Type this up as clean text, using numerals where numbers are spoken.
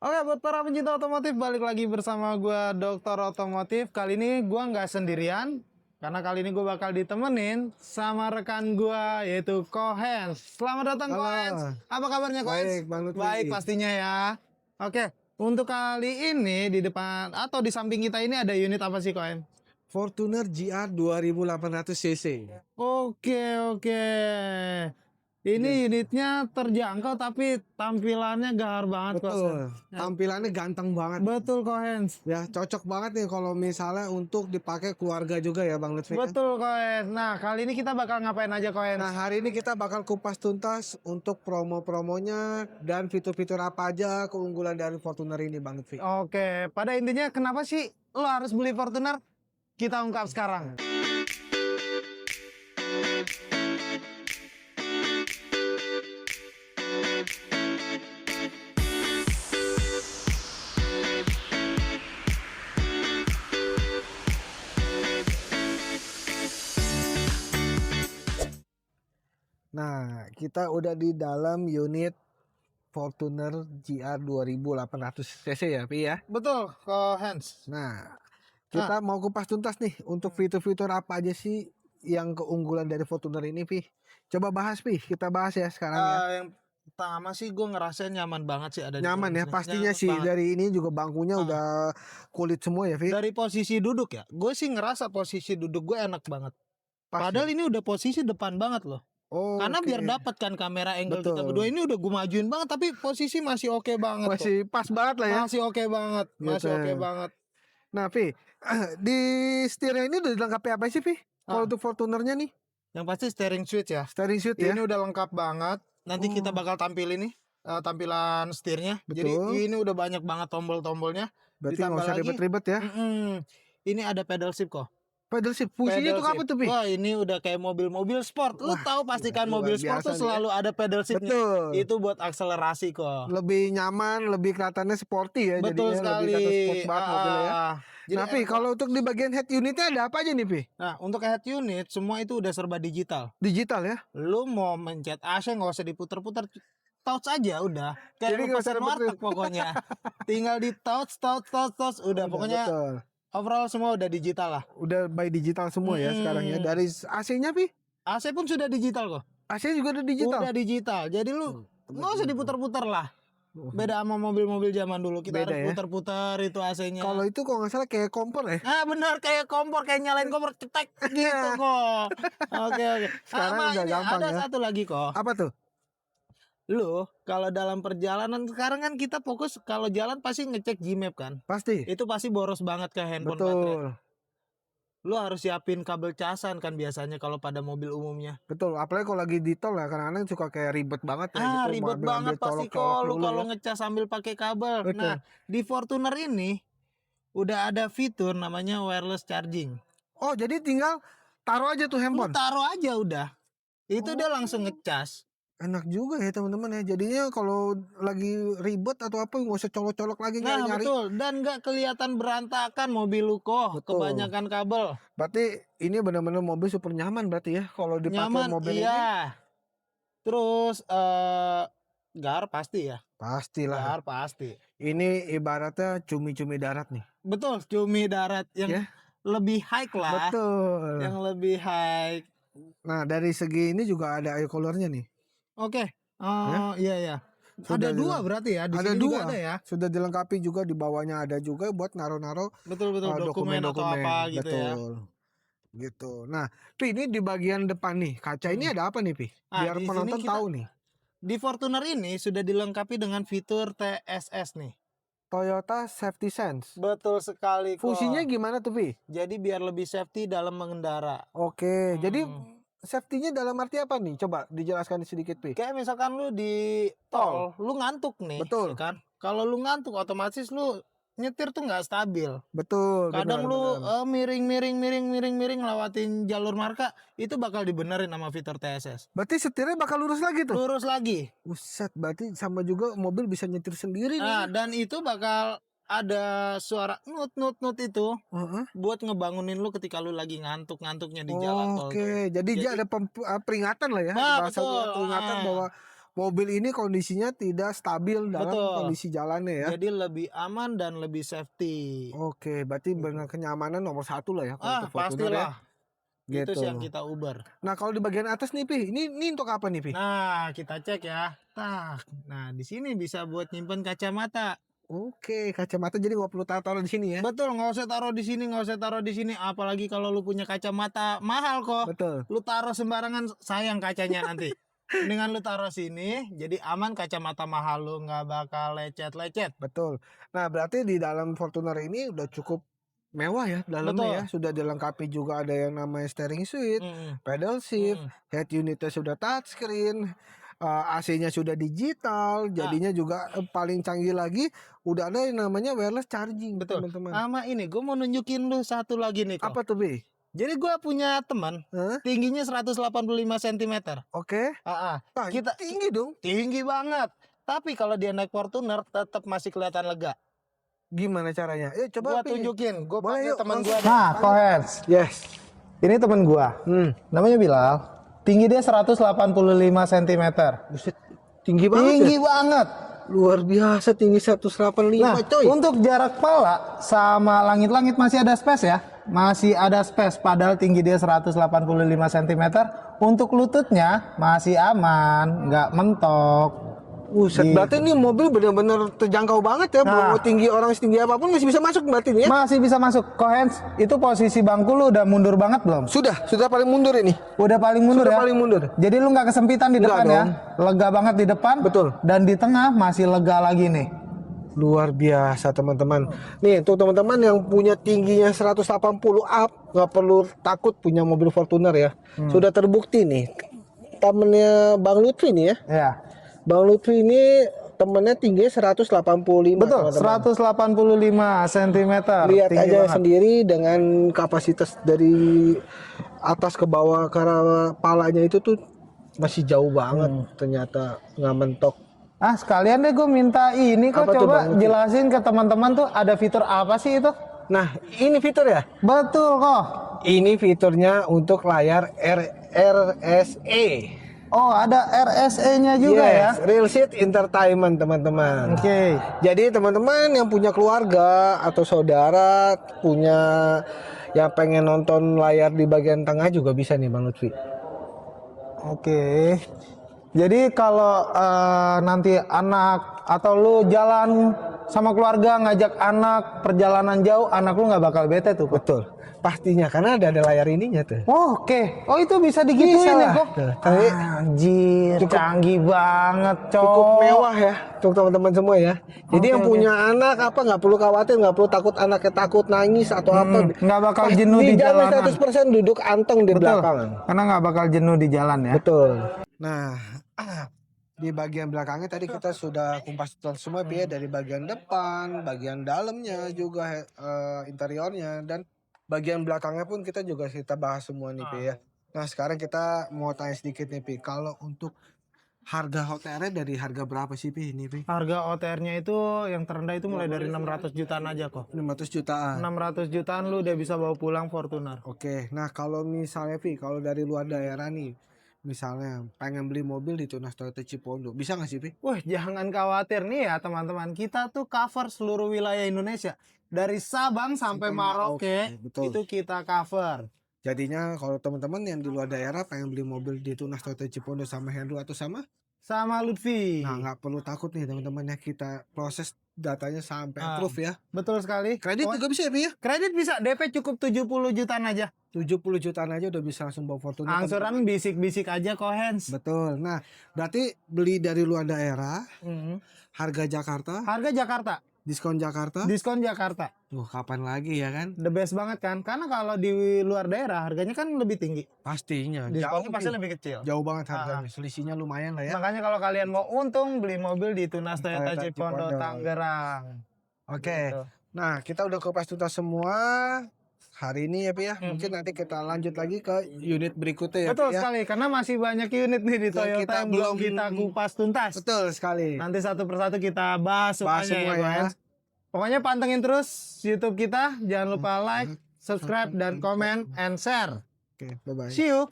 Oke, buat para pencinta otomotif, balik lagi bersama gua Dokter Otomotif. Kali ini gua nggak sendirian, karena kali ini gua bakal ditemenin sama rekan gua, yaitu Kohens. Selamat datang, Kohens. Halo, Apa kabarnya, Kohens? baik Bang Lutfi. Baik pastinya ya. Oke, untuk kali ini di depan atau di samping kita ini ada unit apa sih, Kohens? Fortuner GR 2800 cc. Oke, oke. Ini unitnya terjangkau tapi tampilannya gahar banget, Betul, Kohens. tampilannya ganteng banget. Betul, Kohens. Ya, cocok banget nih kalau misalnya untuk dipakai keluarga juga ya Bang Lutfi. Betul, Koens. Nah, kali ini kita bakal ngapain aja, Koens? Nah, hari ini kita bakal kupas tuntas untuk promo-promonya dan fitur-fitur apa aja keunggulan dari Fortuner ini Bang Lutfi. Oke, pada intinya kenapa sih lo harus beli Fortuner? Kita ungkap sekarang. Nah, kita udah di dalam unit Fortuner GR 2800 cc ya, Pi ya. Betul, Koens. Nah, kita mau kupas tuntas nih untuk fitur-fitur apa aja sih yang keunggulan dari Fortuner ini, Pi. Coba bahas, Pi. Kita bahas ya sekarang ya. Yang pertama sih gue ngerasain nyaman banget sih ada di Nyaman ya, sini. pastinya Nyaman sih. banget. Dari ini juga bangkunya udah kulit semua ya, Pi. Dari posisi duduk ya, gue sih ngerasa posisi duduk gue enak banget. Pas Padahal ya? ini udah posisi depan banget loh. Oh, Karena oke. biar dapat kan kamera angle Betul. kita berdua ini udah gue majuin banget, tapi posisi masih oke banget. Masih pas banget lah ya. Masih oke banget, masih Gitu. oke banget. Nah, Pi, di setirnya ini udah dilengkapi apa sih, Pi? Kalau untuk Fortunernya nih, Yang pasti steering switch ya. steering suite ya. Ini udah lengkap banget. Nanti kita bakal tampilin nih tampilan setirnya. Jadi Betul. ini udah banyak banget tombol-tombolnya. Berarti nggak Ditambah usah lagi, ribet-ribet ya. Ini ada pedal shift kok. Pedal shift, fungsinya Pedal itu apa shift. tuh, Pi? Wah, ini udah kayak mobil-mobil sport. Lu tahu pastikan luar mobil sport biasa tuh nih ya. selalu ada pedal shiftnya. Betul. Itu buat akselerasi kok. Lebih nyaman, lebih kelihatannya sporty ya. Betul jadinya sekali. lebih kata sport banget mobilnya ya. Jadi Nah, Pi, kalau untuk di bagian head unitnya ada apa aja nih, Pi? Nah, untuk head unit semua itu udah serba digital. Digital ya? Lu mau mencet AC nggak usah diputer-puter, touch aja udah. Kayak Jadi lu nggak usah pesen warteg pokoknya. Tinggal di touch, udah pokoknya Betul. overall semua udah digital lah. Udah by digital semua ya sekarang ya. Dari AC-nya, Pi? AC pun sudah digital kok. AC juga udah digital. Udah digital. Jadi lu nggak usah diputer-puter lah. Beda sama mobil-mobil zaman dulu. Kita Beda harus ya. putar-putar itu AC-nya. Kalau itu kok nggak salah kayak kompor ya. Ah benar kayak kompor, kayak nyalain kompor cetek gitu kok. Oke. Sekarang Sama udah ini gampang ada ya. satu lagi kok. Apa tuh? Lu kalau dalam perjalanan sekarang kan kita fokus kalau jalan pasti ngecek Gmap kan. Pasti. Itu pasti boros banget ke handphone Betul. baterai. Lu harus siapin kabel casan kan biasanya kalau pada mobil umumnya. Betul, apalagi kalau lagi di tol ya, kadang-kadang suka kayak ribet banget ya gitu. Ribet ambil banget pasti colok-colok kok lu dulu kalau ya. ngecas sambil pakai kabel. Betul. Nah, di Fortuner ini udah ada fitur namanya wireless charging. Oh, jadi tinggal taruh aja tuh Lu handphone. taruh aja udah. Itu dia langsung ngecas. Enak juga ya teman-teman ya. Jadinya kalau lagi ribet atau apa nggak usah colok-colok lagi Nah, nyari-nyari. betul. Dan nggak kelihatan berantakan mobil lu kok. Betul. Kebanyakan kabel. Berarti ini benar-benar mobil super nyaman berarti ya kalau dipakai Nyaman, mobil ini. iya. Terus gar pasti ya. Pastilah. Gar pasti. Ini ibaratnya cumi-cumi darat nih. Betul, cumi darat yang Ya. lebih high lah. Betul. Yang lebih high. Nah, dari segi ini juga ada eye colornya nih. Oke. Iya ya. Sudah Ada dua berarti ya. Di ada sini dua. juga ada ya. Sudah dilengkapi juga di bawahnya ada juga buat naro-naro Betul dokumen atau apa gitu ya. Betul. Gitu. Nah, Pi, ini di bagian depan nih, kaca ini ada apa nih, Pi? Biar di sini penonton kita- tahu nih. Di Fortuner ini sudah dilengkapi dengan fitur TSS nih. Toyota Safety Sense. Betul sekali kok. Fungsinya gimana tuh, Pi? Jadi biar lebih safety dalam mengendara. Oke, jadi safety-nya dalam arti apa nih? Coba dijelaskan sedikit, Pi. Kayak misalkan lu di tol, lu ngantuk nih, Betul. ya kan? Kalau lu ngantuk otomatis lu nyetir tuh nggak stabil. Betul. Kadang benar, lu benar. miring lewatin jalur marka, itu bakal dibenerin sama fitur TSS. Berarti setirnya bakal lurus lagi tuh. Lurus lagi. Buset, berarti sama juga mobil bisa nyetir sendiri Nah, nih. dan itu bakal ada suara nut itu Heeh. buat ngebangunin lu ketika lu lagi ngantuknya di jalan tol. Oke, jadi dia ada peringatan lah ya, Nah, bahasa betul. peringatan bahwa mobil ini kondisinya tidak stabil dalam Betul. kondisi jalannya ya. Jadi lebih aman dan lebih safety. Oke, berarti benar kenyamanan nomor satu lah ya kalau untuk Fortuner ya. Pastilah. Itu Gitu. sih yang kita Uber. Nah kalau di bagian atas nih Pi, ini untuk apa nih Pi? Nah, kita cek ya. Nah, di sini bisa buat nyimpen kacamata. Oke, kacamata jadi nggak perlu taruh di sini ya. Betul, nggak usah taruh di sini, nggak usah taruh di sini. Apalagi kalau lu punya kacamata mahal kok. Betul. Lu taruh sembarangan, sayang kacanya nanti. Mendingan lu taruh sini, jadi aman, kacamata mahal lu nggak bakal lecet-lecet. Betul. Nah, berarti di dalam Fortuner ini udah cukup mewah ya dalamnya ya. Sudah dilengkapi juga ada yang namanya steering seat, pedal shift, head unitnya sudah touchscreen, AC-nya sudah digital, jadinya juga paling canggih lagi udah ada yang namanya wireless charging, Betul. teman-teman. Sama ini, gue mau nunjukin lu satu lagi nih kok. Apa tuh, Bi? Jadi gue punya teman, tingginya 185 cm. Oke. Nah, Kita tinggi dong. tinggi banget. Tapi kalau dia naik Fortuner tetap masih kelihatan lega. Gimana caranya? Coba Gua Pi. tunjukin, gue Boleh panggil yuk, teman langsung. gua. Nah, Kohens. Yes. Ini teman gua. Namanya Bilal. Tinggi dia 185 cm. Buset, tinggi banget Tinggi ya? banget. Luar biasa tinggi 185 Nah, coy. untuk jarak pala sama langit-langit masih ada space ya. Masih ada space, padahal tinggi dia 185 cm. Untuk lututnya masih aman, nggak mentok. Buset, berarti ini mobil benar-benar terjangkau banget ya. Mau tinggi orang setinggi apapun masih bisa masuk berarti ini ya? Masih bisa masuk. Kohens, itu posisi bangku lu udah mundur banget belum? Sudah paling mundur ini. Udah paling mundur Sudah ya? paling mundur. Jadi lu nggak kesempitan di Nggak depan ya? dong. Lega banget di depan. Betul. Dan di tengah masih lega lagi nih. Luar biasa teman-teman. Nih untuk teman-teman yang punya tingginya 180 up, nggak perlu takut punya mobil Fortuner ya. Sudah terbukti nih. Temennya Bang Lutfi nih ya. Ya. Bang Lutfi ini temennya tingginya 185. Betul, teman-teman. 185 cm. Lihat tinggi aja banget. sendiri dengan kapasitas dari atas ke bawah karena palanya itu tuh masih jauh banget ternyata nggak mentok. Sekalian deh gue minta ini kok, Apa tuh, coba Bang Lutfi? jelasin ke teman-teman tuh ada fitur apa sih itu? Nah ini fitur ya. Betul kok. Ini fiturnya untuk layar RSE. Oh, ada RSE-nya juga ya? Real Seat Entertainment teman-teman. Oke. Jadi teman-teman yang punya keluarga atau saudara punya yang pengen nonton layar di bagian tengah juga bisa nih Bang Lutfi. Oke. Jadi kalau nanti anak atau lu jalan sama keluarga ngajak anak perjalanan jauh, anak lu nggak bakal bete tuh. Betul. Pastinya karena ada layar ininya tuh. Oke. Oh, itu bisa digituin Bisa ya lah. kok? Tuh, tapi Anjir, canggih banget, cok. cukup mewah ya untuk teman-teman semua ya. Jadi yang punya anak apa nggak perlu khawatir, nggak perlu takut anaknya takut nangis atau apa. Nggak bakal jenuh di Dijamin jalanan. 100% duduk anteng di belakang. Karena nggak bakal jenuh di jalan ya. Betul. Nah, di bagian belakangnya tadi kita sudah kumpas tuntas semua ya, dari bagian depan, bagian dalamnya juga interiornya dan bagian belakangnya pun kita bahas semua nih Pi ya. Nah, sekarang kita mau tanya sedikit nih Pi. Kalau untuk harga OTR-nya dari harga berapa sih Pi ini Pi? Harga OTR-nya itu yang terendah itu mulai dari 600 jutaan aja kok. 500 jutaan. 600 jutaan lu udah bisa bawa pulang Fortuner. Oke, nah kalau misalnya Pi, kalau dari luar daerah nih, misalnya pengen beli mobil di Tunas Toyota Cipondo, bisa nggak sih Pi? Wah, jangan khawatir nih ya teman-teman. Kita tuh cover seluruh wilayah Indonesia. Dari Sabang sampai Merauke, betul. itu kita cover. Jadinya kalau teman-teman yang di luar daerah pengen beli mobil di Tunas Toyota Cipondo sama Hendro atau sama Lutfi. Nah, nggak perlu takut nih teman-teman ya, kita proses datanya sampai approve ya. Betul sekali. Kredit juga bisa ya Pi ya? Kredit bisa, DP cukup 70 jutaan aja. 70 jutaan aja udah bisa langsung bawa Fortuner. Angsuran bisik-bisik aja kok, Hens. Betul. Nah, berarti beli dari luar daerah, harga Jakarta, Harga Jakarta, diskon Jakarta. diskon Jakarta. Tuh, kapan lagi ya kan? The best banget kan? Karena kalau di luar daerah harganya kan lebih tinggi. Pastinya. Diskonnya pasti Pi. lebih kecil. Jauh banget harganya. Selisihnya lumayan lah ya. Makanya kalau kalian mau untung beli mobil di Tunas Toyota Toyota Cipondo Cipondo. Tangerang. Oke. Gitu. Nah, kita udah kupas tuntas semua hari ini ya Pi ya. Mungkin nanti kita lanjut lagi ke unit berikutnya ya Betul Pi ya. sekali, karena masih banyak unit nih di Yang Toyota kita yang belum belum- kita kupas tuntas. Betul sekali. Nanti satu persatu kita bahas Bahas semuanya semua ya, ya. guys. Pokoknya pantengin terus YouTube kita, jangan lupa like, subscribe, dan comment, and share. Oke, bye-bye. See you.